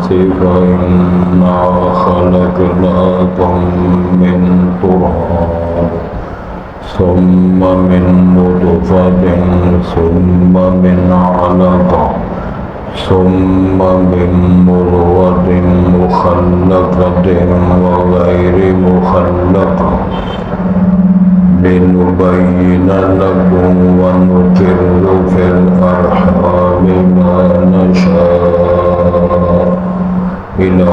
فإنا خلقناكم من تراب ثم من نطفة ثم من علقة ثم من مضغة مخلقة وغير مخلقة لنبين لكم ونقر في الأرحام ما نشاء إلى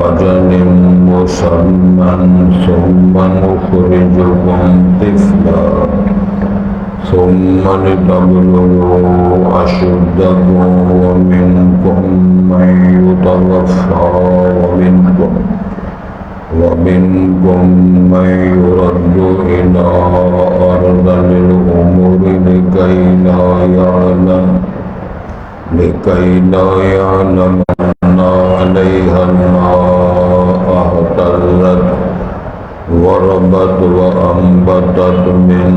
أجل مسمى ثم نخرجكم طفلا ثم لتبلغوا أشدكم ومنكم من يتوفى ومنكم من يرد إلى أرذل الأمور لكي لا يعلم أن عليها الماء اهتزت وربت وأنبتت من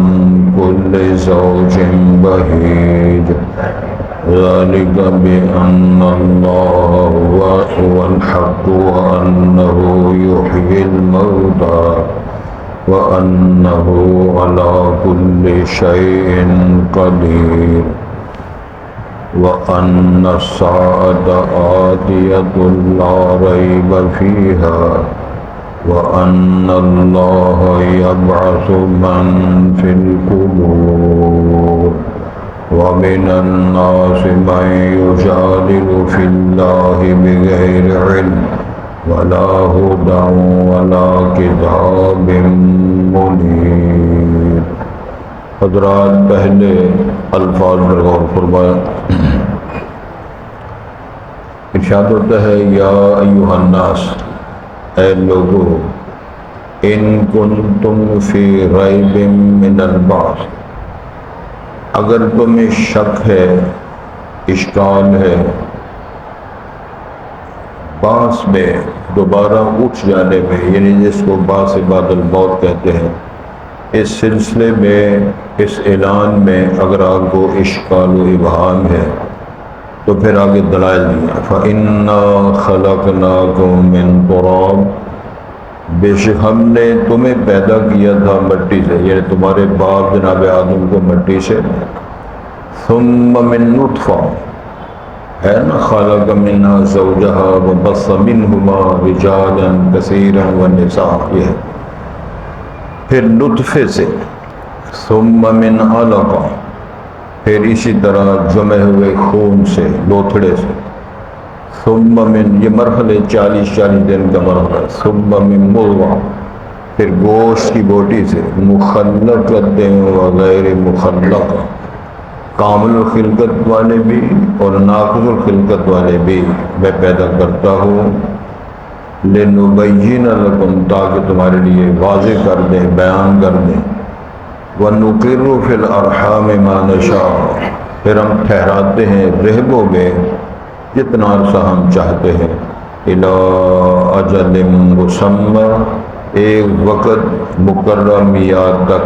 كل زوج بهيج ذلك بأن الله هو الحق وأنه يحيي الموتى وأنه على كل شيء قدير وأن الساعة آتية لا ريب فيها وأن الله يبعث من في القبور ومن الناس من يجادل في الله بغير علم ولا هدى ولا کتاب منیر. حضرات پہلے الفاظ پر غور فرمائیں. ارشاد ہوتا ہے یا ایھا الناس، اے لوگو، ان کنتم فی ریب من البعث، اگر تمہیں شک ہے، اشکال ہے بعث میں، دوبارہ اٹھ جانے میں، یعنی جس کو بعث بعد الموت کہتے ہیں، اس سلسلے میں، اس اعلان میں اگر آپ کو اشکال و ابہام ہے تو پھر آگے دلائل دیا. فَإِنَّا خَلَقْنَاكُم مِّن تُرَابٍ، بے شک ہم نے تمہیں پیدا کیا تھا مٹی سے، یعنی تمہارے باپ جناب آدم کو مٹی سے. ثم من نطفہ ہے نا، خلق منها زوجها وبث منهما رجالا كثيرا ونساء، یہ ہے. پھر نطفے سے، ثم من علقہ، پھر اسی طرح جمع ہوئے خون سے، لوتھڑے سے. ثم من، یہ مرحلے 40 دن کا مرحلہ. ثم من مضغہ، پھر گوشت کی بوٹی سے. مخلقۃ وغیر مخلقہ، کامل الخلقت والے بھی اور ناقص الخلقت والے بھی میں پیدا کرتا ہوں. لنبین لکم، تاکہ تمہارے لیے واضح کر دیں، بیان کر دیں. وَنُقِرُّ فِي الْأَرْحَامِ مَا نَشَاءُ، پھر ہم ٹھہراتے ہیں رحموں میں جتنا عرصہ ہم چاہتے ہیں. إِلَىٰ أَجَلٍ مُّسَمًّى، ایک وقت مقررہ میعاد تک.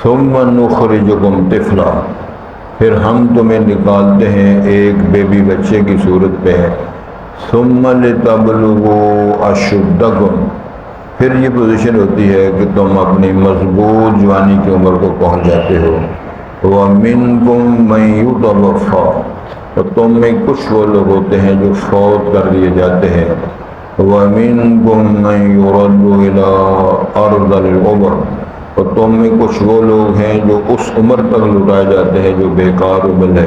ثُمَّ نُخْرِجُكُمْ طِفْلًا، پھر ہم تمہیں نکالتے ہیں ایک بیبی بچے کی صورت میں. ثُمَّ لِتَبْلُغُوا أَشُدَّكُمْ، پھر یہ پوزیشن ہوتی ہے کہ تم اپنی مضبوط جوانی کی عمر کو پہنچ جاتے ہو. وَمِنْكُمْ مَنْ يُتَوَفَّى، اور تم میں کچھ وہ لوگ ہوتے ہیں جو فوت کر لیے جاتے ہیں. وَمِنْكُمْ مَنْ يُرَدُّ إِلَىٰ أَرْذَلِ الْعُمُرِ، اور تم میں کچھ وہ لوگ ہیں جو اس عمر تک لٹائے جاتے ہیں جو بیکار عمر ہے.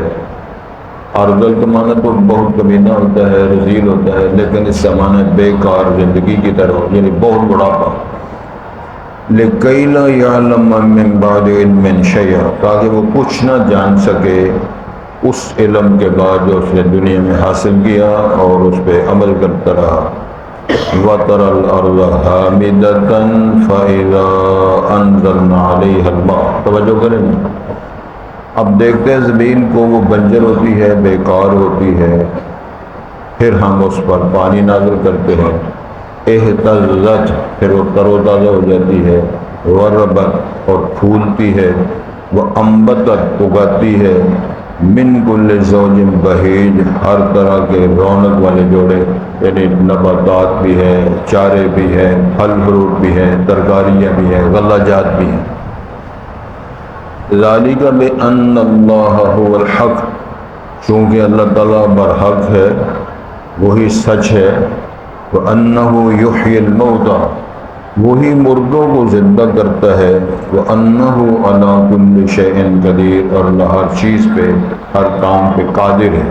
ارذل کا معنی تو بہت کمینہ ہوتا ہے، رذیل ہوتا ہے، لیکن اس کا معنی بیکار زندگی کی طرح، یعنی بہت بڑھاپا. لِكَيْ لَا يَعْلَمَ مِن بَعْدِ عِلْمٍ شَيْئًا، تاکہ وہ کچھ نہ جان سکے اس علم کے بعد جو اس نے دنیا میں حاصل کیا اور اس پہ عمل کرتا رہا. وَتَرَى الْأَرْضَ هَامِدَةً فَإِذَا أَنزَلْنَا عَلَيْهَا الْمَاءَ، توجہ کریں. اب دیکھتے ہیں زمین کو، وہ بنجر ہوتی ہے، بیکار ہوتی ہے، پھر ہم اس پر پانی نازل کرتے ہیں. اہتزت، پھر وہ تر و تازہ ہو جاتی ہے. وربت، اور پھولتی ہے. وہ انبتت، اگاتی ہے. من کل زوج بہیج، ہر طرح کے رونق والے جوڑے، یعنی نباتات بھی ہے، چارے بھی ہے، پھل فروٹ بھی ہے، ترکاریاں بھی ہیں، غلہ جات بھی ہیں۔ ذالک بأن اللہ هو الحق، چونکہ اللہ تعالیٰ برحق ہے، وہی سچ ہے۔ وَأَنَّهُ يُحْيِي الْمَوْتَى، وہی مردوں کو زندہ کرتا ہے۔ وَأَنَّهُ عَلَىٰ كُلِّ شَيْءٍ قَدِيرٌ، اور اللہ ہر چیز پہ، ہر کام پہ قادر ہے۔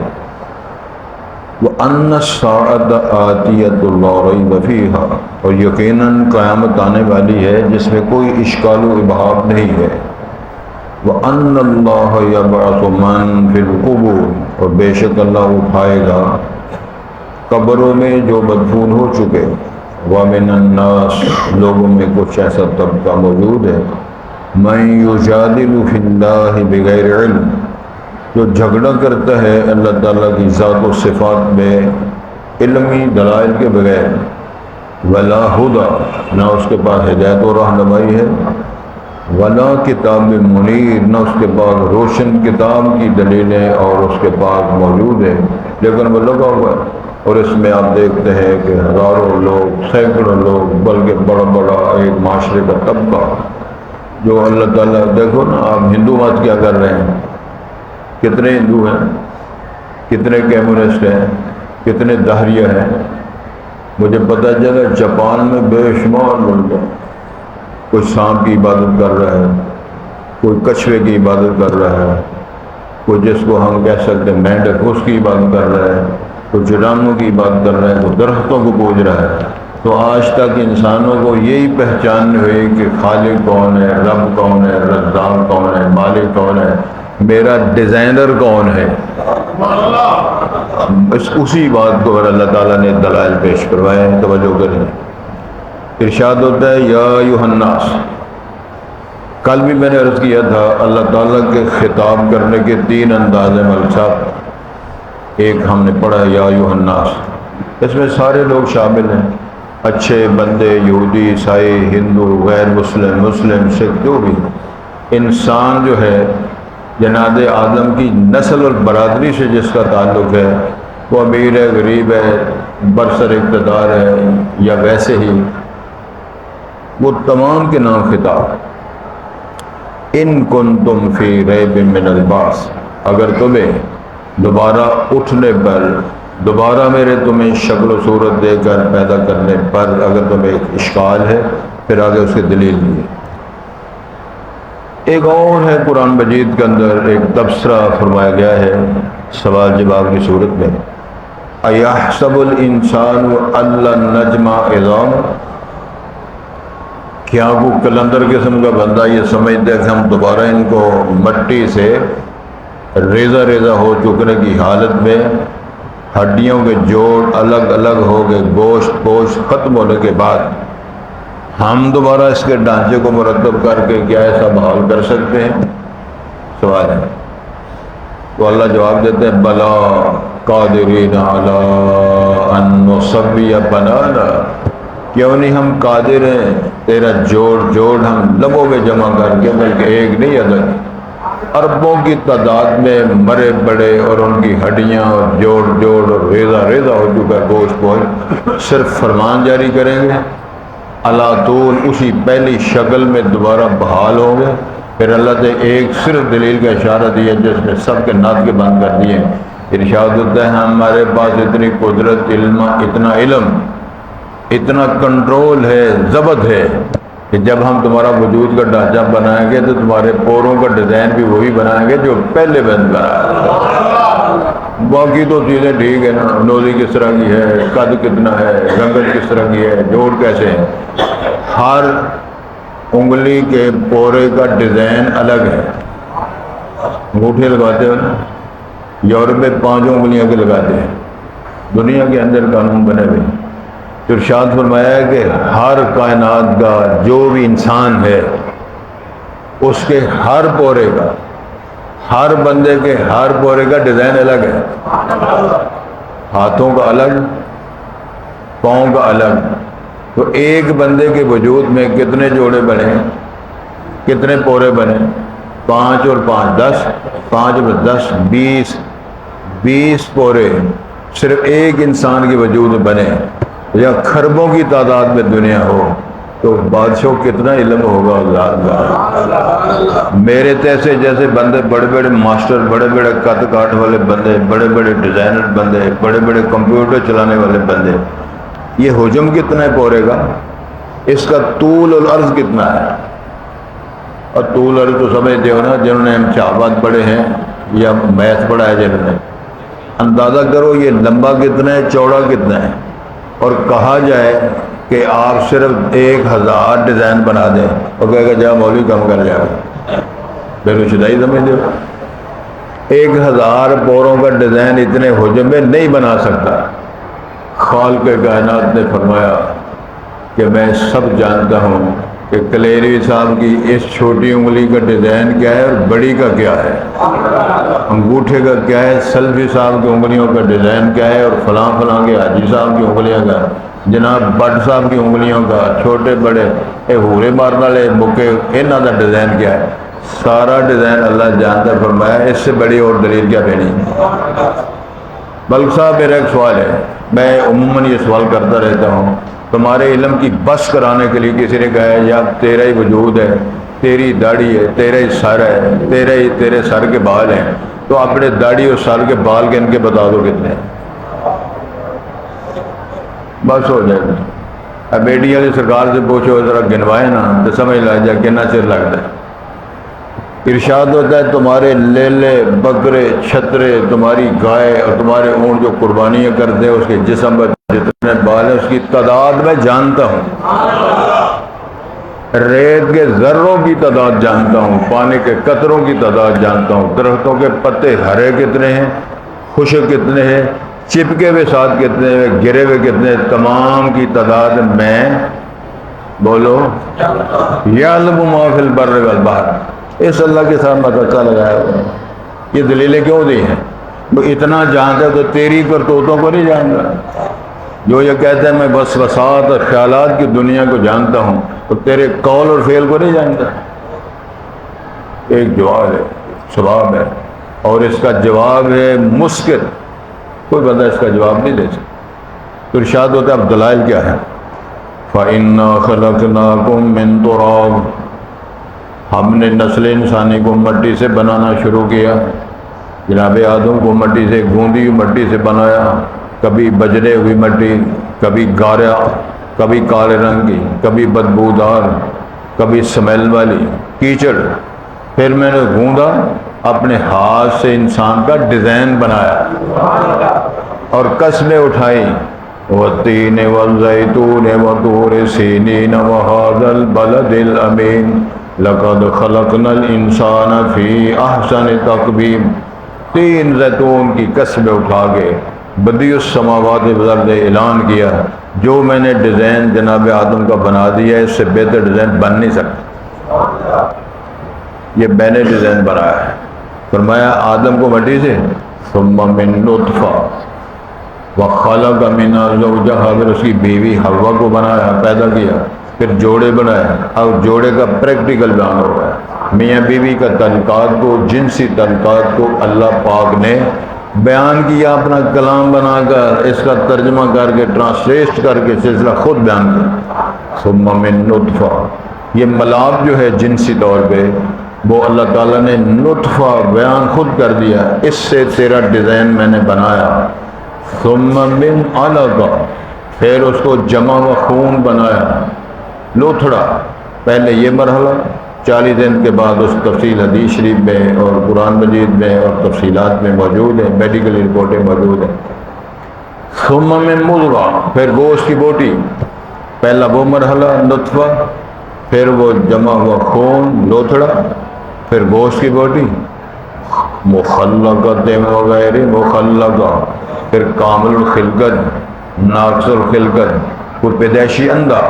وَأَنَّ السَّاعَةَ آتِيَةٌ لَا رَيْبَ فِيهَا، اور یقیناً قیامت آنے والی ہے جس میں کوئی اشکال و ابہام نہیں ہے۔ وَأَنَّ اللَّهَ يَبْعَثُ مَن فِي الْقُبُورِ، اور بے شک اللہ اٹھائے گا قبروں میں جو مدفون ہو چکے۔ وَمِنَ النَّاسِ، لوگوں میں کچھ ایسا طبقہ موجود ہے، مَن يُجَادِلُ فِي اللَّهِ بِغَيْرِ عِلْمٍ، جو جھگڑا کرتا ہے اللہ تعالیٰ کی ذات و صفات میں علمی دلائل کے بغیر۔ وَلَا هُدَىٰ، نہ اس کے پاس ہدایت و رہنمائی ہے۔ وَلَا کتاب منیر، نہ اس کے پاس روشن کتاب کی دلیلیں اور اس کے پاس موجود ہے، لیکن وہ لگا ہوا ہے۔ اور اس میں آپ دیکھتے ہیں کہ ہزاروں لوگ، سینکڑوں لوگ، بلکہ بڑا بڑا ایک معاشرے کا طبقہ جو اللہ تعالیٰ، دیکھو نا آپ ہندو مت کیا کر رہے ہیں، کتنے ہندو ہیں، کتنے کمیونسٹ ہیں، کتنے دہریہ ہیں۔ مجھے پتہ چلا جاپان میں بے شمار لوگ ہیں، کوئی سانپ کی عبادت کر رہا ہے، کوئی کچھوے کی عبادت کر رہا ہے، کوئی جس کو ہم کہہ سکتے ہیں مینڈک، اس کی عبادت کر رہا ہے، کوئی جراموں کی بات کر رہا ہے، کوئی درختوں کو پوج رہا ہے۔ تو آج تک انسانوں کو یہی پہچان نہیں ہوئی کہ خالق کون ہے، رب کون ہے، رزاق کون ہے، مالک کون ہے، میرا ڈیزائنر کون ہے۔ اسی بات کو اللہ تعالیٰ نے دلائل پیش کروائے ہیں، توجہ کریں۔ ارشاد ہوتا ہے یا ایھا الناس، کل بھی میں نے عرض کیا تھا اللہ تعالیٰ کے خطاب کرنے کے تین انداز ہیں ملک صاحب۔ ایک ہم نے پڑھا یا ایھا الناس، اس میں سارے لوگ شامل ہیں، اچھے بندے، یہودی، عیسائی، ہندو، غیر مسلم، مسلم، سکھ، جو بھی انسان جو ہے جناب آدم کی نسل اور برادری سے جس کا تعلق ہے، وہ امیر ہے، غریب ہے، برسر اقتدار ہے یا ویسے ہی، وہ تمام کے نام خطاب۔ ان کنتم فی ریب من البعث، اگر تمہیں دوبارہ اٹھنے پر، دوبارہ میرے تمہیں شکل و صورت دے کر پیدا کرنے پر اگر تمہیں اشکال ہے، پھر آگے اس کی دلیل دی۔ ایک اور ہے قرآن مجید کے اندر ایک تبصرہ فرمایا گیا ہے سوال جواب کی صورت میں، اَیَحْسَبُ الْإِنسَانُ أَلَّن نَّجْمَعَ عِظَامَهُ، کیا وہ کلندر قسم کا بندہ یہ سمجھتا ہے کہ ہم دوبارہ ان کو مٹی سے ریزہ ریزہ ہو چکنے کی حالت میں، ہڈیوں کے جوڑ الگ الگ ہو گئے، گوشت پوشت ختم ہونے کے بعد ہم دوبارہ اس کے ڈھانچے کو مرتب کر کے کیا ایسا بحال کر سکتے ہیں؟ سوال ہے۔ تو اللہ جواب دیتے ہیں بلا قادرین علی ان نسوی بنانا، کیوں نہیں ہم قادر ہیں تیرا جوڑ جوڑ ہم لبوں میں جمع کر کے، بلکہ ایک نہیں عدد اربوں کی تعداد میں مرے بڑے اور ان کی ہڈیاں اور جوڑ جوڑ اور ریزہ ریزہ ہو چکا گوشت پوشت، صرف فرمان جاری کریں گے، اللہ طول اسی پہلی شکل میں دوبارہ بحال ہوں گے۔ پھر اللہ نے ایک صرف دلیل کا اشارہ دیا جس میں سب کے ناطق بند کر دیے۔ ارشاد ہوتا ہے ہمارے پاس اتنی قدرت، اتنا علم، اتنا کنٹرول ہے، ضبط ہے کہ جب ہم تمہارا وجود کا ڈھانچہ بنائیں گے تو تمہارے پوروں کا ڈیزائن بھی وہی بنائیں گے جو پہلے بند بنایا۔ باقی تو چیزیں ٹھیک ہے نا، نوزی کس طرح کی ہے، قد کتنا ہے، رنگت کس طرح کی ہے، جوڑ کیسے ہیں، ہر انگلی کے پورے کا ڈیزائن الگ ہے۔ انگوٹھے لگاتے ہو نا، یورپ میں 5 انگلیاں کے لگاتے ہیں، دنیا کے اندر قانون بنے ہوئے۔ ارشاد فرمایا ہے کہ ہر کائنات کا جو بھی انسان ہے اس کے ہر پورے کا، ہر بندے کے ہر پورے کا ڈیزائن الگ ہے، ہاتھوں کا الگ، پاؤں کا الگ۔ تو ایک بندے کے وجود میں کتنے جوڑے بنے، کتنے پورے بنے، 5 اور 5 10, 5 اور 10 20, 20 پورے صرف ایک انسان کے وجود میں بنے یا خربوں کی تعداد میں دنیا ہو تو بادشاہ کتنا علم ہوگا اللہ۔ میرے تیسے جیسے بندے، بڑے بڑے ماسٹر، بڑے بڑے قد کاٹ والے بندے، بڑے بڑے ڈیزائنر بندے، بڑے بڑے کمپیوٹر چلانے والے بندے، یہ حجم کتنا پورے گا؟ اس کا طول العرض کتنا ہے؟ اور طول عرض تو سمجھتے ہو نا، جنہوں نے امتحانات پڑھے ہیں یا میتھ پڑھا ہے جنہوں نے، اندازہ کرو یہ لمبا کتنا ہے، چوڑا کتنا ہے۔ اور کہا جائے کہ آپ صرف 1000 ڈیزائن بنا دیں اور کہے گا جا مولوی کم کر جائے گا، بالکل شدائی سمجھ دو۔ 1000 پوروں کا ڈیزائن اتنے حجم میں نہیں بنا سکتا۔ خالق کائنات نے فرمایا کہ میں سب جانتا ہوں کہ کلیری صاحب کی اس چھوٹی انگلی کا ڈیزائن کیا ہے اور بڑی کا کیا ہے، انگوٹھے کا کیا ہے، سلفی صاحب کی انگلیوں کا ڈیزائن کیا ہے، اور فلاں فلاں کے حاجی صاحب کی انگلیاں کا، جناب بٹ صاحب کی انگلیوں کا، چھوٹے بڑے ہورے مارنے والے مکے انہوں کا ڈیزائن کیا ہے، سارا ڈیزائن اللہ جانتا ہے۔ فرمایا اس سے بڑی اور دلیل کیا دینی۔ بلکہ صاحب میرا ایک سوال ہے، میں عموماً یہ سوال کرتا رہتا ہوں، تمہارے علم کی بس کرانے کے لیے کسی نے کہا ہے یا تیرا ہی وجود ہے، تیری داڑھی ہے، تیرا ہی سر ہے، تیرے سر کے بال ہیں، تو اپنے داڑھی اور سر کے بال کے ان کے بتا دو کتنے ہیں، بس ہو جائے گا۔ اب بیٹی والی سرکار سے پوچھو ذرا گنوائے نا تو سمجھ لگ جائے کتنا چر لگتا ہے۔ ارشاد ہوتا ہے تمہارے لیلے، بکرے، چھترے، تمہاری گائے اور تمہارے اونٹ جو قربانیاں کرتے ہیں اس کے جسم پر جتنے بال ہیں اس کی تعداد میں جانتا ہوں، ریت کے ذروں کی تعداد جانتا ہوں، پانی کے قطروں کی تعداد جانتا ہوں، درختوں کے پتے ہرے کتنے ہیں، خشک کتنے ہیں، چپکے ہوئے ساتھ کتنے ہیں، گرے ہوئے کتنے ہیں، تمام کی تعداد میں بولو یعلم ما فی البر والبحر، اس اللہ کے ساتھ مدرسہ لگایا ہوا ہے۔ یہ دلیلیں کیوں دی ہیں؟ وہ اتنا جانتا ہے تو تیری کرتوتوں کو نہیں جان رہا۔ جو یہ کہتا ہے میں بس وسعت اور خیالات کی دنیا کو جانتا ہوں تو تیرے قول اور فعل کو نہیں جانتا۔ ایک جواب ہے، سواب ہے، اور اس کا جواب ہے مسکت، کوئی بندہ اس کا جواب نہیں دے سکتا۔ تو ارشاد ہوتا ہے اب دلائل کیا ہے؟ فَإِنَّا خَلَقْنَاكُم مِّن تُرَابٍ، ہم نے نسل انسانی کو مٹی سے بنانا شروع کیا۔ جناب آدم کو مٹی سے، گوندی ہوئی مٹی سے بنایا، کبھی بجرے ہوئی مٹی، کبھی گارا، کبھی کالے رنگ کی، کبھی بدبودار، کبھی سمیل والی کیچڑ۔ پھر میں نے گوندا، اپنے ہاتھ سے انسان کا ڈیزائن بنایا اور قسمیں اٹھائی، والتین والزیتون وطور سینین وہذا البلد الامین لقد خلقنا الانسان فی احسن تقویم۔ 3 زیتون کی قسمیں اٹھا کے بدیع السماوات والارض نے اعلان کیا جو میں نے ڈیزائن جناب آدم کا بنا دیا ہے اس سے بہتر ڈیزائن بن نہیں سکتا، یہ میں نے ڈیزائن بنایا ہے۔ فرمایا آدم کو مٹی سے، ثم من نطفہ وخلق منہا زوجہا، پھر اس کی بیوی حوا کو بنایا، پیدا کیا، پھر جوڑے بنایا۔ اب جوڑے کا پریکٹیکل بیان ہو رہا ہے، میاں بیوی کا تعلقات کو، جنسی تعلقات کو اللہ پاک نے بیان کیا اپنا کلام بنا کر، اس کا ترجمہ کر کے، ٹرانسلیٹ کر کے سلسلہ خود بیان کیا۔ ثم من نطفہ، یہ ملاپ جو ہے جنسی طور پہ وہ اللہ تعالیٰ نے نطفہ بیان خود کر دیا، اس سے تیرا ڈیزائن میں نے بنایا۔ ثم من علقہ، پھر اس کو جمع و خون بنایا، لوتھڑا۔ پہلے یہ مرحلہ 40 دن کے بعد اس تفصیل حدیث شریف میں اور قرآن مجید میں اور تفصیلات میں موجود ہے، میڈیکل رپورٹیں موجود ہیں۔ ثم من مضغہ، پھر گوشت کی بوٹی، پہلا وہ مرحلہ نطفہ، پھر وہ جمع ہوا خون لوتھڑا، پھر گوشت کی بوٹی، مخلقۃ وغیر مخلقہ، پھر کامل الخلقت، ناقص الخلقت، کوئی پیدائشی اندھا،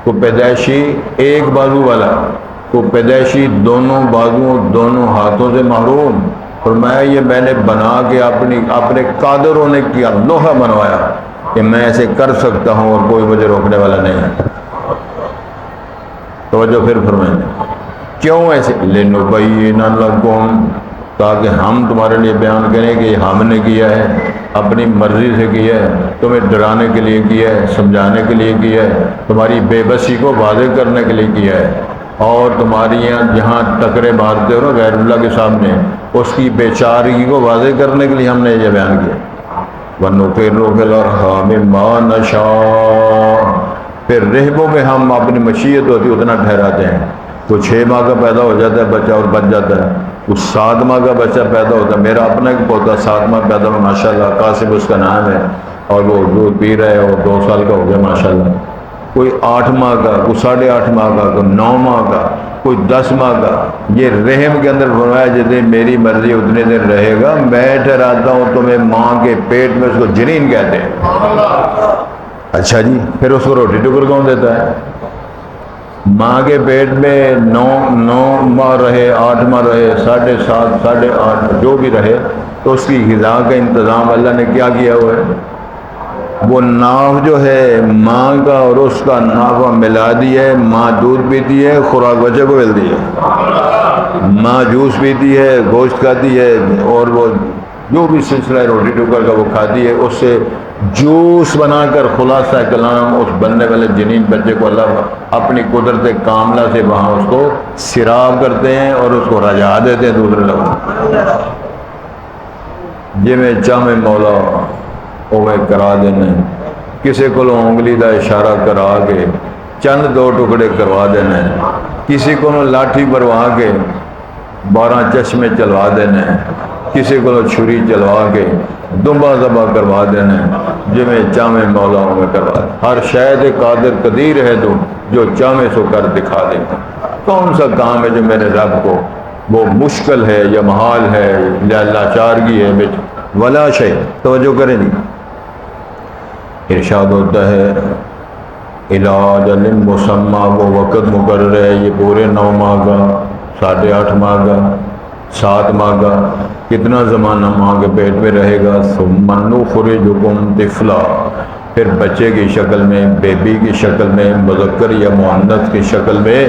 کوئی پیدائشی ایک بازو والا، کوئی پیدائشی دونوں بازوؤں دونوں ہاتھوں سے محروم۔ فرمایا یہ میں نے بنا کے اپنے قادر ہونے کیا، لوہا بنوایا کہ میں ایسے کر سکتا ہوں اور کوئی مجھے روکنے والا نہیں ہے۔ توجہ پھر فرمائیں، کیوں ایسے؟ لِنُبَيِّنَ لَكُمْ، تاکہ ہم تمہارے لیے بیان کریں کہ یہ ہم نے کیا ہے، اپنی مرضی سے کیا ہے، تمہیں ڈرانے کے لیے کیا ہے، سمجھانے کے لیے کیا ہے، تمہاری بے بسی کو واضح کرنے کے لیے کیا ہے، اور تمہاری جہاں ٹکرے مارتے ہو نا غیر اللہ کے سامنے، اس کی بے چارگی کو واضح کرنے کے لیے ہم نے یہ بیان کیا۔ وَنُقِرُّ فِي الْأَرْحَامِ مَا نَشَاءُ، پھر رحموں میں ہم اپنی مشیت ہوتی اتنا ٹھہراتے ہیں۔ تو 6 ماہ کا پیدا ہو جاتا ہے بچہ اور بچ جاتا ہے، تو 7 ماہ کا بچہ پیدا ہوتا ہے۔ میرا اپنا ایک پوتا 7 ماہ پیدا ہوا، ماشاءاللہ، قاسم اس کا نام ہے، اور وہ دودھ پی رہا ہے اور 2 سال کا ہو گیا ماشاءاللہ۔ کوئی 8 ماہ کا، کوئی 8.5 ماہ کا، کوئی 9 ماہ کا، کوئی 10 ماہ کا۔ یہ رحم کے اندر فرمایا جتنی میری مرضی اتنے دن رہے گا، میں ٹھہراتا ہوں تمہیں ماں کے پیٹ میں، اس کو جنین کہتے ہیں۔ اچھا جی، پھر اس کو روٹی ٹکر کون دیتا ہے؟ ماں کے پیٹ میں 9 ماہ رہے، 8 ماہ رہے، 7.5 8.5 جو بھی رہے، تو اس کی غذا کا انتظام اللہ نے کیا کیا ہوا ہے؟ وہ ناف جو ہے ماں کا اور اس کا نافع ملا دی ہے۔ ماں دودھ پیتی ہے، خوراک بچے کو ملتی ہے۔ ماں جوس پیتی ہے، گوشت کھاتی ہے، اور وہ جو بھی سلسلہ ہے روٹی ٹکر کا وہ کھاتی ہے۔ اس سے جوس بنا کر خلاصہ کلام اس بننے والے جنین بچے کو اللہ اپنی قدرت کاملہ سے وہاں اس کو سیراب کرتے ہیں اور اس کو رجا دیتے ہیں دوسرے لوگ۔ جی میں چاہے مولا اوے کرا دینا، کسی کو انگلی دا اشارہ کرا کے چند 2 ٹکڑے کروا دینا، کسی کو لاٹھی بروا کے 12 چشمے چلوا دینا، کسی کو چھری چلوا کے دمبا ذبح کروا دینا، جی میں چاہے مولا میں کروا دے۔ ہر شاید قادر قدیر ہے تو جو چاہے سو کر دکھا دے۔ کون سا کام ہے جو میرے رب کو وہ مشکل ہے یا محال ہے یا لاچارگی ہے؟ ولا شے، توجہ کریں جی۔ ارشاد ہوتا ہے علاج مسمہ، وہ وقت مقرر ہے، یہ پورے 9 ماہ کا، 8.5 ماہ کا، 7 ماہ کا، کتنا زمانہ ماں کے پیٹ میں رہے گا۔ ثم نخرجکم طفلا، پھر بچے کی شکل میں، بیبی کی شکل میں، مذکر یا مؤنث کی شکل میں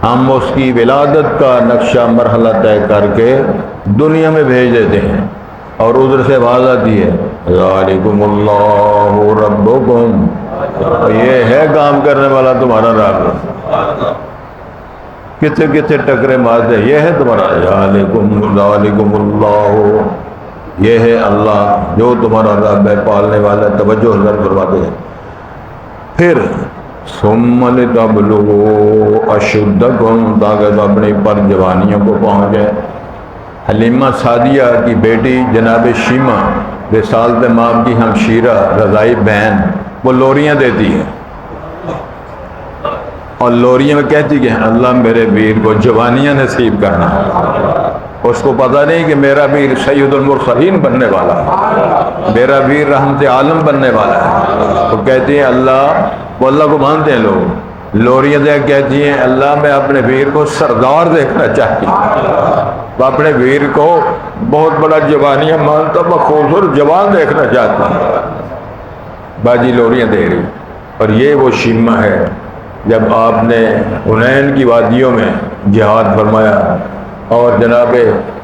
ہم اس کی ولادت کا نقشہ مرحلہ طے کر کے دنیا میں بھیج دیتے ہیں، اور ادھر سے آواز آتی ہے ذالکم اللہ ربکم، یہ ہے کام کرنے والا تمہارا رب۔ کتنے کتنے ٹکرے مارتے، یہ ہے تمہارا ذالکم اللہ، یہ ہے اللہ جو تمہارا رب ہے، پالنے والا ہے۔ توجہ حضرت فرماتے ہیں پھر ثم لتبلغوا اشدکم، تاکہ اپنی پر جوانیوں کو پہنچ جائے۔ حلیمہ سعدیہ کی بیٹی جناب شیمہ رسالت مآب کی ہمشیرہ رضائی بہن، وہ لوریاں دیتی ہے، اور لوریاں میں کہتی کہ اللہ میرے ویر کو جوانیاں نصیب کرنا۔ اس کو پتہ نہیں کہ میرا ویر سید المرسلین بننے والا ہے، میرا ویر رحمت عالم بننے والا ہے۔ تو کہتی ہیں اللہ، وہ اللہ کو مانتے ہیں لوگ، لوریاں دے کہتی ہیں اللہ میں اپنے ویر کو سردار دیکھنا چاہتی ہوں، وہ اپنے ویر کو بہت بڑا جوانیاں مانتا، وہ خوبصورت جوان دیکھنا چاہتا ہوں۔ باجی لوریاں دے رہی، اور یہ وہ شیمہ ہے جب آپ نے حنین کی وادیوں میں جہاد فرمایا، اور جناب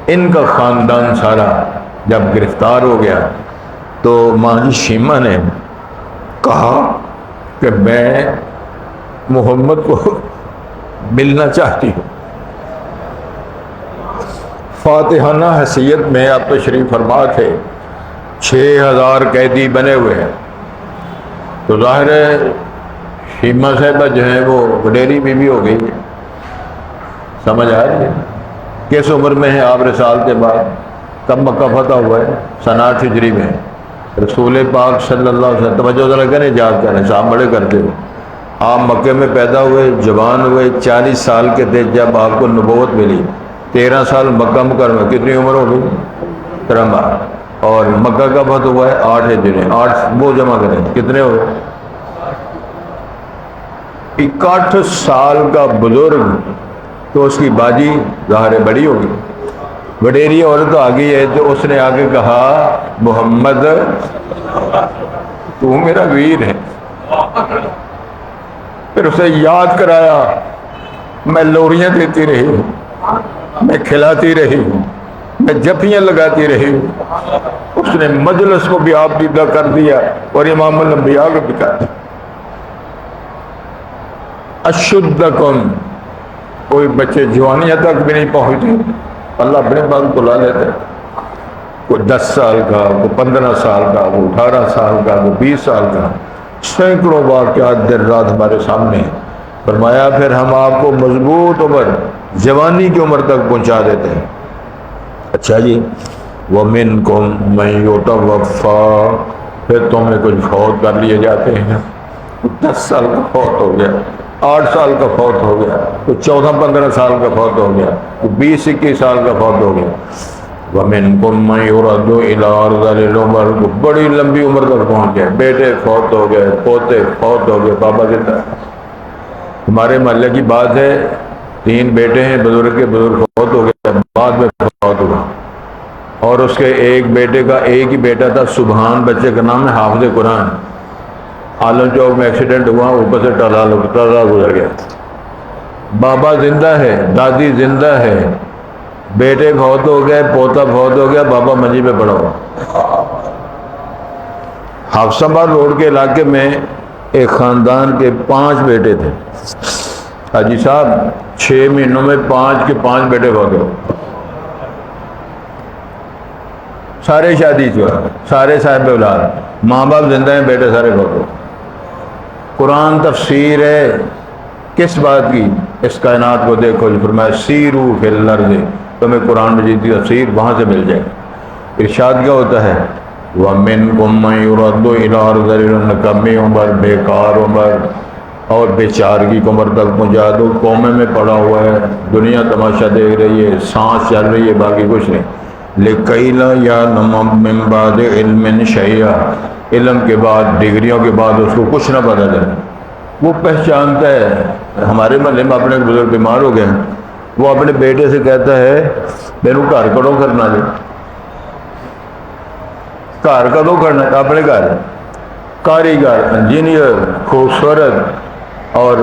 ان کا خاندان سارا جب گرفتار ہو گیا، تو ماں شیمہ نے کہا کہ میں محمد کو ملنا چاہتی ہوں۔ فاتحانہ حیثیت میں آپ تشریف فرما تھے، 6000 قیدی بنے ہوئے ہیں، تو ظاہر ہے شیمہ صاحبہ جو ہے وہ وڈیری بیوی ہو گئی ہے۔ سمجھ آ رہی ہے کس عمر میں ہے آپ رسالت بعد؟ کب مکہ فتح ہوا ہے؟ سنہ 8 ہجری میں۔ رسول پاک صلی اللہ علیہ وسلم، توجہ ذرا کریں، یاد کریں، صاحب بڑے کرتے ہو، آپ مکے میں پیدا ہوئے، جوان ہوئے، 40 سال کے تھے جب آپ کو نبوت ملی، 13 سال مکہ مکرمہ، کتنی عمر ہو گئی؟ 13۔ اور مکہ کا فتح ہوا ہے 8 ہجری، 8 وہ جمع کریں کتنے ہوئے؟ 61 سال کا بزرگ، تو اس کی باجی ظاہر بڑی ہوگی، وڈیری عورت آ گئی ہے، تو اس نے آگے کہا محمد تو میرا ویر ہے۔ پھر اسے یاد کرایا، میں لوریاں دیتی رہی ہوں، میں کھلاتی رہی ہوں، میں جھپیاں لگاتی رہی ہوں۔ اس نے مجلس کو بھی آپ دیدہ کر دیا اور امام الانبیاء کو بھی کر دیا۔ اشدکم، کوئی بچے جوانیاں تک بھی نہیں پہنچتے، اللہ اپنے پاس بلا لیتے، کوئی 10 سال کا، کوئی 15 سال کا، کوئی 18 سال کا، کوئی 20 سال کا، سینکڑوں واقعات دن رات ہمارے سامنے ہیں۔ فرمایا پھر ہم آپ کو مضبوط عمر، جوانی کی عمر تک پہنچا دیتے ہیں۔ اچھا جی، وَمِنْكُمْ مَنْ يُتَوَفَّى، پھر تم میں کچھ فوت کر لیے جاتے ہیں، 10 سال کا فوت ہو گیا، 8 سال کا فوت ہو گیا، کوئی 14-15 سال کا فوت ہو گیا، کوئی 20-21 سال کا فوت ہو گیا۔ وَمِنْكُمْ مَنْ يُرَدُّ إِلَىٰ أَرْذَلِ الْعُمُرِ، بڑی لمبی عمر تک پہنچ گئے، بیٹے فوت ہو گئے، پوتے فوت ہو گئے، بابا زندہ۔ ہمارے محلے کی بات ہے، 3 بیٹے ہیں، بزرگ کے بزرگ فوت ہو گئے، بعد میں فوت ہوا، اور اس کے ایک بیٹے کا ایک ہی بیٹا تھا، سبحان بچے کا نام ہے، حافظ قرآن۔ عالم چوک میں ایکسیڈنٹ ہوا، اوپر سے ٹلا گزر گیا۔ بابا زندہ ہے، دادی زندہ ہے، بیٹے فوت ہو گئے، پوتا فوت ہو گیا، بابا منجی پہ پڑا ہوا۔ حافظ آباد روڈ کے علاقے میں ایک خاندان کے 5 بیٹے تھے۔ حاجی صاحب 6 مہینوں میں 5 کے 5 بیٹے فوت ہو، سارے شادی شدہ، سارے صاحب اولاد، ماں باپ زندہ ہیں، بیٹے سارے فوت ہو۔ قرآن تفسیر ہے کس بات کی؟ اس کائنات کو دیکھو جی، فرمایا سیرو فی الارض، تمہیں قرآن مجید کی تفسیر وہاں سے مل جائے گی۔ ارشاد کیا ہوتا ہے؟ وَمِنْكُمْ مَنْ يُرَدُّ إِلَىٰ أَرْذَلِ الْعُمُرِ، کمی عمر، بیکار عمر اور بیچارگی کی عمر تک پہنچا دو، قومے میں پڑا ہوا ہے، دنیا تماشا دیکھ رہی ہے، سانس چل رہی ہے، باقی کچھ نہیں۔ لِكَيْ لَا يَعْلَمَ مِن بَعْدِ عِلْمٍ شَيْئًا، علم کے بعد، ڈگریوں کے بعد اس کو کچھ نہ پتا چلے۔ وہ پہچانتا ہے، ہمارے محلے میں اپنے بزرگ بیمار ہو گئے ہیں، وہ اپنے بیٹے سے کہتا ہے میرے گھر کڑوں کرنا جی، گھر کدوں کرنا، اپنے گھر کاریگر، انجینئر، خوبصورت اور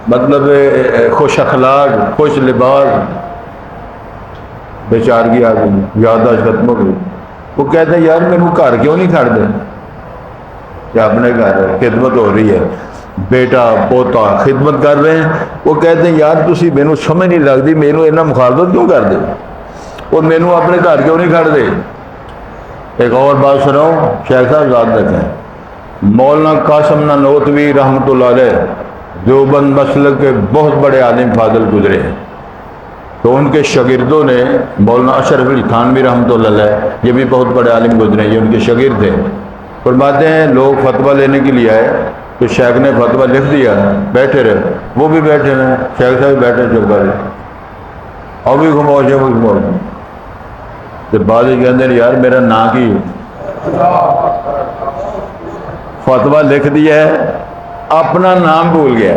مطلب خوش اخلاق، خوش لباس، بیچارگی آ گئی، یادداشت ختم ہو گئی۔ وہ کہتے ہیں یار میرے گھر کیوں نہیں کھڑ دے؟ کہ اپنے گھر خدمت ہو رہی ہے، بیٹا پوتا خدمت کر رہے ہیں، وہ کہتے ہیں یار تسی مینوں سمجھ نہیں لگتی، مینوں اتنا مخالفت کیوں کر دے، اور مینوں اپنے گھر کیوں نہیں کھڑ دے؟ ایک اور بات سناؤ، شیخ صاحب یاد رکھیں، مولانا قاسم نانوتوی رحمۃ اللہ علیہ دیوبند مسلک کے بہت بڑے عالم فاضل گزرے ہیں، تو ان کے شاگردوں نے مولانا اشرف علی تھانوی رحمۃ اللہ علیہ، یہ بھی بہت بڑے عالم گزرے ہیں، یہ ان کے شاگرد تھے۔ فرماتے ہیں لوگ فتویٰ لینے کے لیے آئے تو شیخ نے فتویٰ لکھ دیا، بیٹھے رہے، وہ بھی بیٹھے رہے، شیخ صاحب بیٹھے چپ کر رہے، اور بھی خاموش ہے، وہ بھی خاموش ہے۔ تو بعض کہتے ہیں یار میرا نا کی فتویٰ لکھ دیا ہے، اپنا نام بھول گیا۔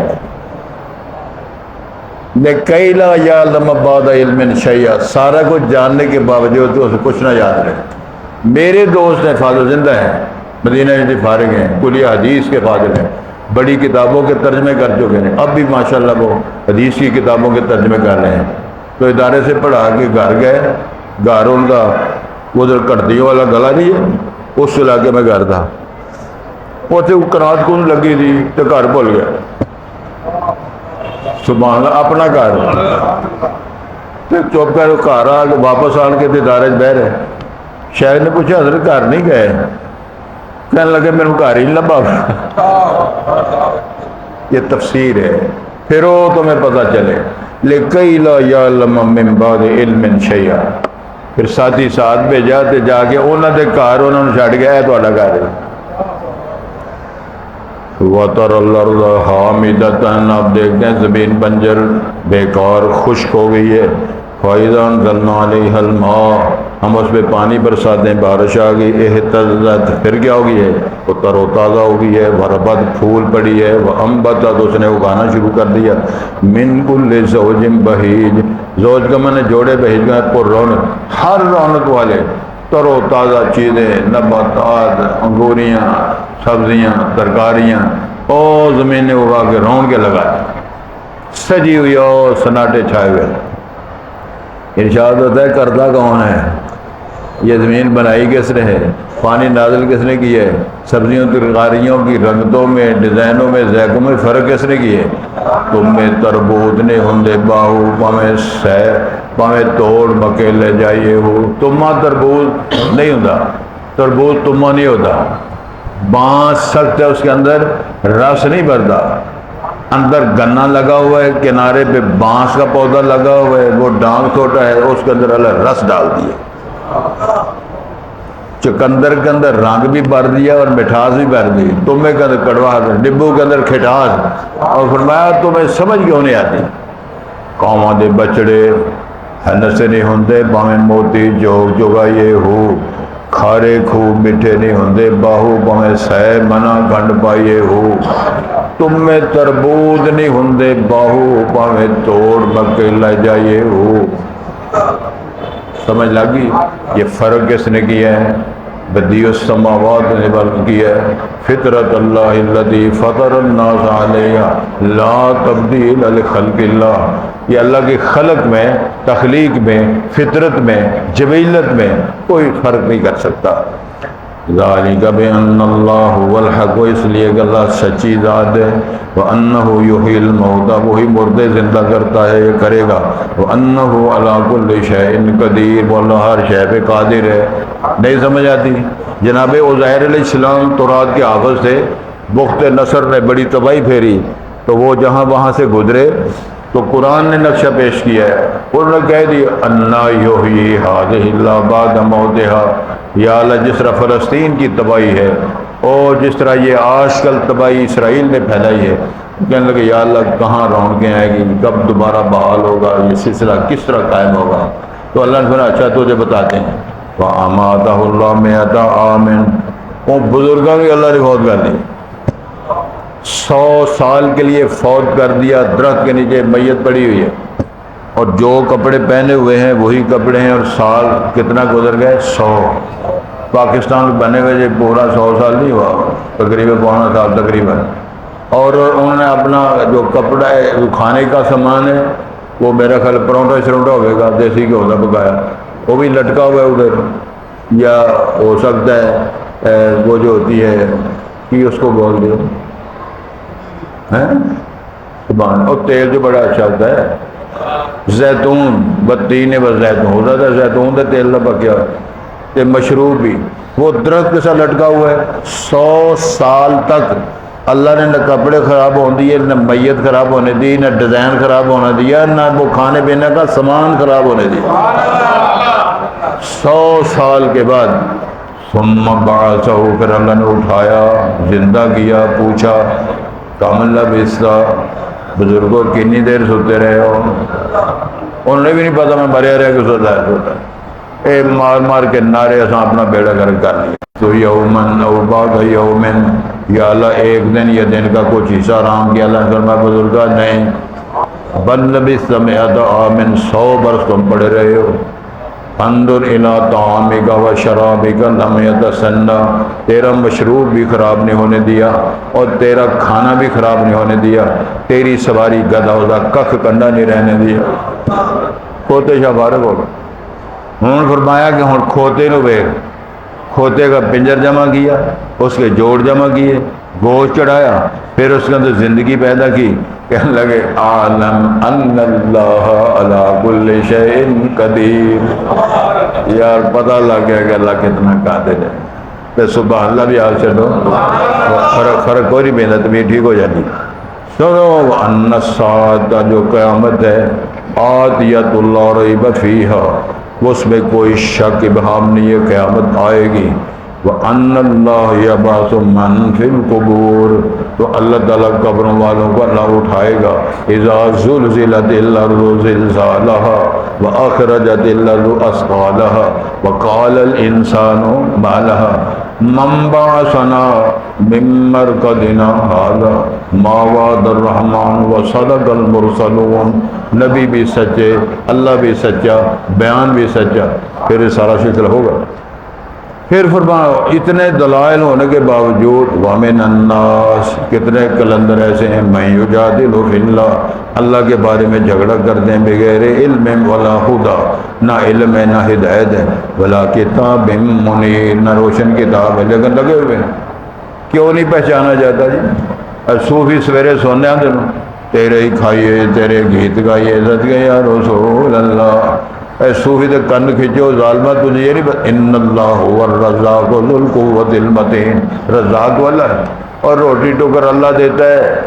لِكَيْ لَا يَعْلَمَ بَعْدَ عِلْمٍ شَيْئًا، سارا کچھ جاننے کے باوجود تو اسے کچھ نہ یاد رہے۔ میرے دوست ہیں فاضل زندہ ہیں، مدینہ یونیورسٹی فارغ ہیں، کلیہ حدیث کے فاضل ہیں، بڑی کتابوں کے ترجمے کر چکے ہیں، اب بھی ماشاءاللہ وہ حدیث کی کتابوں کے ترجمے کر رہے ہیں۔ تو ادارے سے پڑھا کے گھر گئے، گھر ان کا ادھر کٹتیوں والا گلا نہیں ہے، اس علاقے میں گھر تھا، اتنے کرات کون لگی تھی تو گھر بھول گیا، سبحان اللہ، اپنا گھر چپ کر گھر آ کے واپس آن کے ادارے بہ رہے۔ شیخ نے پوچھا حضرت گھر نہیں گئے؟ کہنے لگے میرے گھر ہی نہیں لبا۔ یہ تفسیر ہے، پھر وہ تمہیں پتہ چلے لِكَيْ لَا يَعْلَمَ مِن بَعْدِ عِلْمٍ شَيْئًا، پھر ساتھی ساتھ بھیجا تے جا کے انہوں نے گھر انہوں نے چھڈ گیا، اے تہاڈا گھر ہے۔ وَتَرَى الْأَرْضَ حَامِدَةً، آپ دیکھتے ہیں زمین بنجر بیکار خشک ہو گئی ہے، فَإِذَا أَنزَلْنَا عَلَيْهَا الْمَاءَ، ہم اس پہ پانی برساتے ہیں، بارش آ گئی، اهتزت، پھر کیا ہو گئی ہے؟ وہ تر و تازہ ہو گئی ہے، وَرَبَتْ، پھول پڑی ہے، وَأَنبَتَتْ، اس نے اگانا شروع کر دیا، مِن كُلِّ زَوْجٍ بَهِيجٍ، زوج کا معنی جوڑے بہیج کا پر رونق، ہر رونق والے تر و تازہ چیزیں، نباتات، انگوریاں، سبزیاں، ترکاریاں، اور زمین نے اگا کے رون کے لگا، سجی ہوئی اور سناٹے چھائے ہوئے۔ ارشاد ہوتا ہے کرتا کون ہے، یہ زمین بنائی کس نے ہے، پانی نازل کس نے کیا ہے، سبزیوں ترکاریوں کی رنگتوں میں، ڈیزائنوں میں، ذائقوں میں فرق کس نے کیے، تم میں تربوت نے ہندے باہو پامیں سہ پامیں توڑ مکے لے جائیے ہو، تمہ تربوت نہیں ہوتا، تربوت تمہ نہیں ہوتا، بانس سخت ہے اس کے اندر رس نہیں بھرتا، اندر گنا لگا ہوا ہے، کنارے پہ بانس کا پودا لگا ہوا ہے، وہ ڈانگ چھوٹا ہے، اس کے اندر اللہ رس ڈال دیے، چکندر کے اندر رنگ بھی بھر دیا اور مٹھاس بھی بھر دی، تمہیں کے اندر کڑواہٹ، ڈبو کے اندر کھٹاس، اور فرمایا تمہیں سمجھ کیوں نہیں آتی، قوماں دے بچڑے ہنسے نہیں ہوندے باہیں موتی جوگ جگائیے ہو، کھارے خوب میٹھے نہیں ہوندے باہو باہیں سہ منا گھنڈ پائیے ہو، تم میں تربوت نہیں ہوندے باہو باہیں توڑ مکے لے جائیے ہو۔ سمجھ لگی یہ فرق کس نے کیا ہے، بدیع السماوات نے بلکہ کیا ہے، فطرت اللہ الذی فطر الناس علیہا لا تبدیل لخلق اللہ، یہ اللہ کی خلق میں، تخلیق میں، فطرت میں، جبیلت میں کوئی فرق نہیں کر سکتا۔ ذالک بأن اللہ هو الحق، اس لیے کہ اللہ سچی ذات ہے، وَأَنَّهُ يُحْيِي الْمَوْتَى، وہی مردے زندہ کرتا ہے، یہ کرے گا، وَأَنَّهُ عَلَىٰ كُلِّ شَيْءٍ قَدِيرٌ، وہ اللہ ہر شے پہ قادر ہے۔ نہیں سمجھ آتی؟ جناب عزیر علیہ السلام تورات کے حافظ تھے، بخت نصر نے بڑی تباہی پھیری، تو وہ جہاں وہاں سے گزرے تو قرآن نے نقشہ پیش کیا ہے، انہوں نے کہہ دیا انا یحیی ہذہ اللہ بعد موتہا، یا اللہ جس طرح فلسطین کی تباہی ہے اور جس طرح یہ آج کل تباہی اسرائیل نے پھیلائی ہے، کہنے لگے یا اللہ کہاں رونقیں آئیں گی، کب دوبارہ بحال ہوگا، یہ سلسلہ کس طرح قائم ہوگا، تو اللہ نے فرمایا اچھا تجھے بتاتے ہیں، فَأَمَاتَهُ اللَّهُ مِائَةَ عَامٍ، وہ بزرگوں بھی اللہ نے فوت کر دی، 100 سال کے لیے فوت کر دیا، درخت کے نیچے میت پڑی ہوئی ہے، اور جو کپڑے پہنے ہوئے ہیں وہی کپڑے ہیں، اور سال کتنا گزر گئے، 100۔ پاکستان بنے ہوئے جو پورا 100 سال نہیں ہوا، تقریباً پونا سال تقریباً، اور انہوں نے اپنا جو کپڑا ہے، جو کھانے کا سامان ہے، وہ میرا خیال پرونٹا شرونٹا ہوگا، دیسی گھیو کا پکایا، وہ بھی لٹکا ہوا ہے ادھر، یا ہو سکتا ہے وہ جو ہوتی ہے کہ اس کو بول دو سبحان، اور تیل جو بڑا اچھا ہوتا ہے زیتون، بتین و زیتون ہوتا تھا، زیتون کا تیل نہ پکیا، تے مشروب بھی وہ درخت کے ساتھ لٹکا ہوا ہے، 100 سال تک اللہ نے نہ کپڑے خراب ہونے دیے، نہ میت خراب ہونے دی، نہ ڈیزائن خراب ہونے دیا، نہ وہ کھانے پینے کا سامان خراب ہونے دیا۔ 100 سال کے بعد ثم بعثہ، پھر اللہ نے اٹھایا، زندہ کیا، پوچھا کم لبثت، بزرگوں کتنی دیر سوتے رہے ہو، انہوں نے بھی نہیں پتا میں مریا رہ کے سوتا ہے، اے مار مار کے نعرے اساں اپنا بیڑا گرک کر لیا، تو یومن او بعد یومن، یا اللہ ایک دن یا دن کا کچھ حصہ آرام کیا، اللہ نے فرمایا بزرگا نہیں، بل لبثت مئۃ عام، 100 برس تم پڑے رہے ہو، انظر الی طعامک و شرابک لم یتسنہ، تیرا مشروب بھی خراب نہیں ہونے دیا اور تیرا کھانا بھی خراب نہیں ہونے دیا، تیری سواری گدھا ہوتا ککھ کنڈا نہیں رہنے دیا، کھوتے شاہ فارغ ہو گئے۔ انہوں نے فرمایا کہ ہوں کھوتے نو ویکھ، کھوتے کا پنجر جمع کیا، اس کے جوڑ جمع کیے، گوشت چڑھایا، پھر اس کے اندر زندگی پیدا کی، کہنے لگے عالم ان اللہ علی کل شیء قدیر، یار پتہ لگ گیا کہ اللہ کتنا قادر ہے، تو سبحان اللہ بھی حال چلو، فرق کوئی نہیں پہنتا، طبیعت ٹھیک ہو جاتی۔ سنو ان الساعۃ، جو قیامت ہے، آتیۃ لا ریب فیہا، اس میں کوئی شک ابہام نہیں ہے، قیامت آئے گی، وَأَنَّ اللَّهَ يَبْعَثُ مَنْ فِي الْقُبُورِ، تو اللہ تعالیٰ قبروں والوں کو اللہ اٹھائے گا، اِذَا زُلْزِلَتِ الْأَرْضُ زِلْزَالَهَا وَأَخْرَجَتِ الْأَرْضُ أَثْقَالَهَا وَقَالَ الْإِنسَانُ مَا لَهَا مَنْ بَعَثَنَا مِنْ مَرْقَدِنَا هَذَا مَا وَعَدَ الرَّحْمَنُ وَصَدَقَ الْمُرْسَلُونَ، نبی بھی سچے، اللہ بھی سچا، بیان بھی سچا، پھر یہ سارا سلسلہ ہوگا۔ پھر فرمایا اتنے دلائل ہونے کے باوجود وَمِنَ النَّاسِ کتنے کلندر ایسے ہیں مَن یُجَادِلُ فِی اللَّهِ اللہ کے بارے میں جھگڑا کرتے ہیں بغیر علم ولا خدا، نہ علم ہے نہ ہدایت ہے، ولا کتاب منیر نہ روشن کتاب ہے، لیکن لگے ہوئے ہیں۔ کیوں نہیں پہچانا جاتا جی؟ صوفی سویرے سونے آتے ہیں تیرے ہی کھائیے تیرے گیت گائیے عزت گئے یا رسول اللہ، اے صوفی دے کن کھچو ظالمہ تجھے یہ نہیں ان اللہ هو الرزاق ذو القوۃ المتین، رزاق والا ہے اور روٹی ٹوکر اللہ دیتا ہے۔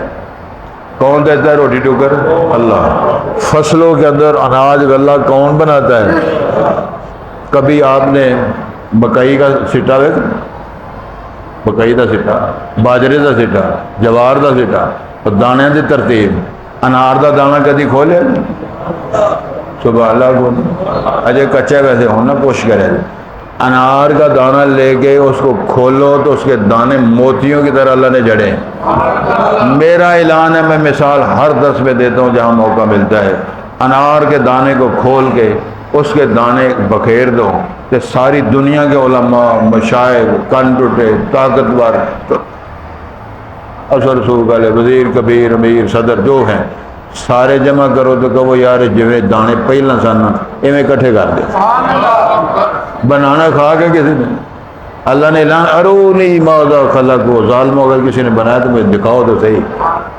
کون دیتا ہے روٹی ٹوکر؟ اللہ۔ فصلوں کے اندر اناج غلہ کون بناتا ہے؟ کبھی آپ نے مکئی کا سٹا دیکھا؟ مکئی کا سٹا، باجرے کا سٹا، جوار کا سٹا، دانے کی ترتیب، انار کا دانہ کدی کھولے؟ صبح اللہ کو اجے کچے ویسے ہونا پوش کرے، انار کا دانہ لے کے اس کو کھولو تو اس کے دانے موتیوں کی طرح اللہ نے جڑے۔ میرا اعلان ہے، میں مثال ہر درس میں دیتا ہوں جہاں موقع ملتا ہے، انار کے دانے کو کھول کے اس کے دانے بکھیر دو کہ ساری دنیا کے علماء، مشائخ، کن ٹوٹے، طاقتور، اثر سوق والے، وزیر کبیر، امیر، صدر جو ہیں سارے جمع کرو تو کہو یار جویں دانے پہلے سن ایویں کٹھے کر دے۔ بنانا کھا کے کسی نے اللہ نے اعلان ارونی ماذا خلقوا، ظالم ہو گئے کسی نے بنایا تو مجھے دکھاؤ تو صحیح،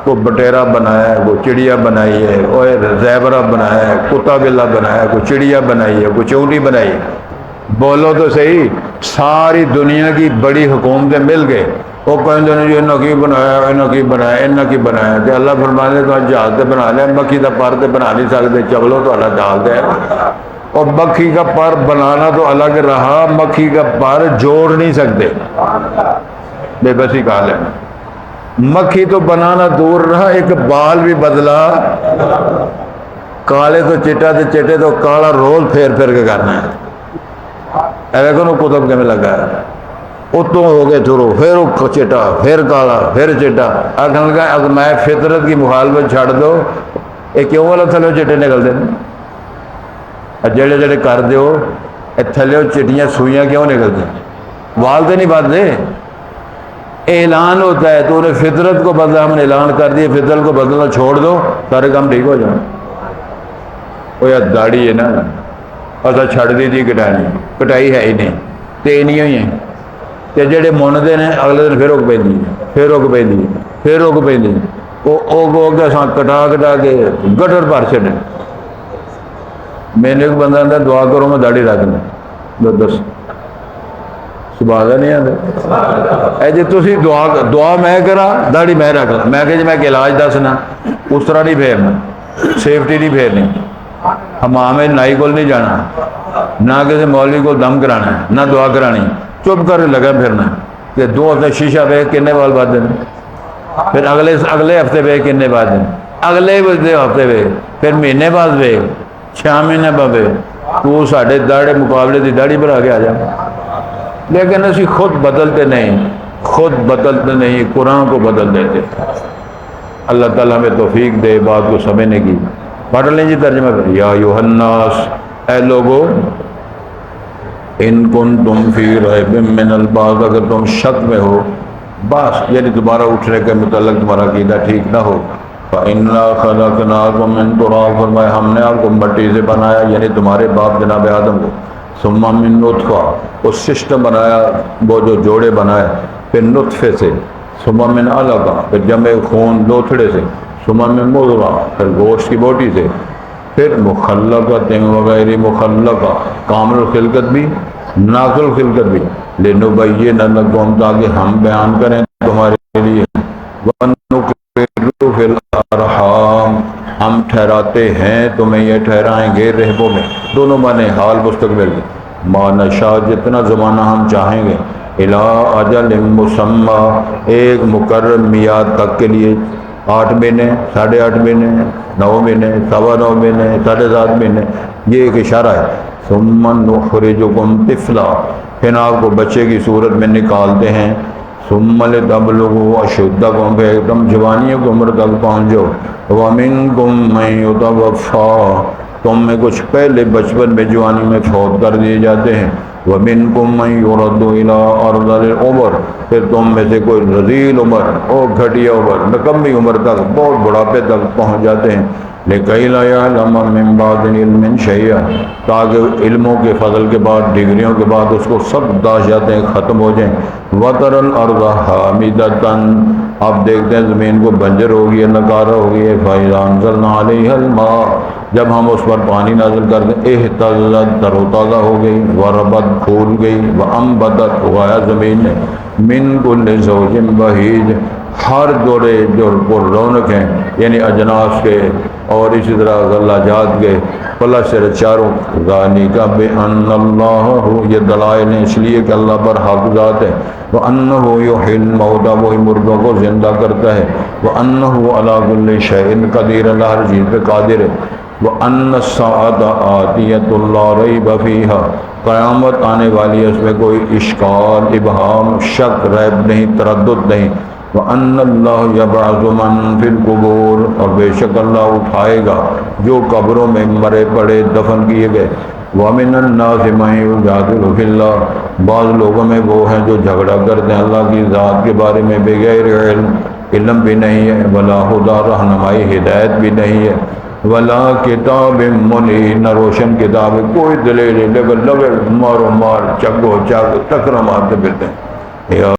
کوئی بٹیرا بنایا ہے، کوئی چڑیا بنائی ہے، کوئی زیبرا بنایا ہے، کتا بلا بنایا ہے، کوئی چڑیا بنائی ہے، کوئی چونٹی بنائی ہے، بولو تو صحیح۔ ساری دنیا کی بڑی حکومتیں مل گئے وہ کہیں جی انہوں کی بنایا، انہوں کی بنایا، انہوں کی بنایا، کہ اللہ فرمانے تو جہاز تے بنا لیا، مکھی کا پر تے بنا نہیں سکتے، چلو تو اللہ جہاز ہے۔ اور مکھی کا پر بنانا تو الگ رہا، مکھی کا پر جوڑ نہیں سکتے، بے بسی کال ہے۔ مکھی تو بنانا دور رہا، ایک بال بھی بدلا، کالے تو چٹا تے چٹے تو کالا رول پھیر پھیر کے کرنا ہے۔ ایسے کو کتب کے میں لگا ہے اتوں ہو گئے شروع، پھر وہ چٹا، پھر کالا، پھر چٹا، آخر لگا اگر میں فطرت کی مخالفت چھڑ دو یہ کیوں والا تھلے چٹے نکلتے ہیں؟ جڑے جڑے کر دیو تھلے چٹیاں سوئیاں کیوں نکلتے ہیں؟ وال تو نہیں بنتے، اعلان ہوتا ہے تو انہیں فطرت کو بدلا، ہم نے اعلان کر دیا فطرت کو بدلنا چھوڑ دو سارے کام ٹھیک ہو جائیں۔ وہ یا داڑھی ہے نا اصل چھڑ دی تھی کٹانی، کٹائی ہے ہی نہیں، تینیاں ہی ہیں تے جڑے منتے ہیں اگلے دن پھر رک پہ پھر رک پہ پھر رک پہ وہ کے ساتھ کٹا کٹا کے گٹر بھر چڑے۔ میں نے ایک بندہ آتا دعا کرو میں داڑھی رکھ دیں، دس سبحان نہیں آتا اے جی تسی دعا میں کرا داڑھی میں رکھ لا، میں کہ جی میں علاج دسنا اس طرح نہیں پھیرنا، سیفٹی نہیں پھیرنی، حمام نائی کول نہیں جانا، نہ کسی مولوی کو دم کرانا ہے، نہ دعا کرانی، چپ کر لگا پھرنا کہ 2 ہفتے شیشہ پہ کنے بال بعد دن، پھر اگلے ہفتے پہ کنے بعد دن، اگلے ہفتے پہ پھر مہینے بعد پہ 6 مہینے بعد تو ساڑھے داڑھے مقابلے دی داڑھی پر آگے آ جا۔ لیکن اسی خود بدلتے نہیں، قرآن کو بدل دیتے۔ اللہ تعالیٰ ہمیں توفیق دے بات کو سمجھنے کی۔ پڑھ لیں جی ترجمہ کر، یا ایھا الناس اے لوگو ان کنتم فی ریب من البعث اگر تم شک میں ہو بس یعنی دوبارہ اٹھنے کے متعلق تمہارا عقیدہ ٹھیک نہ ہو، فَإِنَّا خَلَقْنَاكُم مِّن تُرَابٍ فرمایا ہم نے آپ کو مٹی سے بنایا یعنی تمہارے باپ جناب آدم کو، ثم من نطفہ وہ سسٹم بنایا وہ جو جوڑے بنائے، پھر نطفے سے، ثم من علقہ پھر جمع خون لوتھڑے سے، ثم من مضغہ پھر گوشت کی بوٹی سے، پھر مخلقۃ وغیر مخلقہ کامل الخلقت بھی ناقص الخلقت بھی، لنبین لکم تاکہ ہم بیان کریں تمہارے لیے، وَنُقِرُّ فِي الْأَرْحَامِ ہم ٹھہراتے ہیں تمہیں یہ ٹھہرائیں گے رہبوں میں، دونوں معنی حال مستقبل ما نشاء جتنا زمانہ ہم چاہیں گے، الی اجل مسمی ایک مقرر میعاد تک کے لیے، 8 مہینے، 8.5 مہینے، 9 مہینے، 9.25 مہینے، 7.5 مہینے، یہ ایک اشارہ ہے۔ ثم نخرجکم طفلا پھر آپ کو بچے کی صورت میں نکالتے ہیں، ثم لتبلغوا اشدکم پھر ایک دم جوانی کی عمر تک پہنچو، ومنکم من یتوفی تم میں کچھ پہلے بچپن میں جوانی میں فوت کر دیے جاتے ہیں، وَمِنْكُمْ مَنْ يُرَدُّ إِلَىٰ أَرْذَلِ الْعُمُرِ، پھر تم میں سے کوئی رذیل عمر اور گھٹیا عمر نکمی عمر تک بہت بڑھاپے تک پہنچ جاتے ہیں، لِكَيْ لَا يَعْلَمَ مِنْ بَعْدِ عِلْمٍ شَيْئًا، تاکہ علموں کے فضل کے بعد ڈگریوں کے بعد اس کو سب داش جاتے ہیں، ختم ہو جائیں۔ وَتَرَى الْأَرْضَ حَامِدَةً، آپ دیکھتے ہیں زمین کو بنجر ہو گئی ہے، نکارہ ہو گئی ہے، فَإِذَا أَنزَلْنَا عَلَيْهَا الْمَاءَ، جب ہم اس پر پانی نازل کر دیں، اہتزت تر و تازہ ہو گئی، وربت پھول گئی، وانبتت اگایا زمین نے، من کل زوج بہیج، ہر جوڑے جو پر رونق ہیں یعنی اجناس کے اور اسی طرح غلّاجات کے پلسر چاروں، ذالک بأن اللہ، یہ دلائل ہیں اس لیے کہ اللہ پر حق ذات ہے، وَأَنَّهُ يُحْيِي الْمَوْتَى، وہی مردوں کو زندہ کرتا ہے، وَأَنَّهُ عَلَىٰ كُلِّ شَيْءٍ قدیر، اللہ ہر چیز پہ قادر ہے، وَأَنَّ السَّاعَةَ آتِيَةٌ لَا رَيْبَ فِيهَا، قیامت آنے والی ہے، اس میں کوئی اشکال، ابہام، شک، ریب نہیں، تردد نہیں، وَأَنَّ اللَّهَ يَبْعَثُ مَن فِي الْقُبُورِ، اور بے شک اللہ اٹھائے گا جو قبروں میں مرے پڑے دفن کیے گئے، وَمِنَ النَّاسِ مَن يُجَادِلُ فِي اللَّهِ، بعض لوگوں میں وہ ہیں جو جھگڑا کرتے ہیں اللہ کی ذات کے بارے میں بغیر علم بھی نہیں ہے، ولا ہدیٰ، رہنمائی ہدایت بھی نہیں ہے، ولا کتاب منیر، نہ روشن کتاب ہے، کوئی دلیل لگے مارو مار، چگو چگ ٹکرا مارتے پھرتے ہیں۔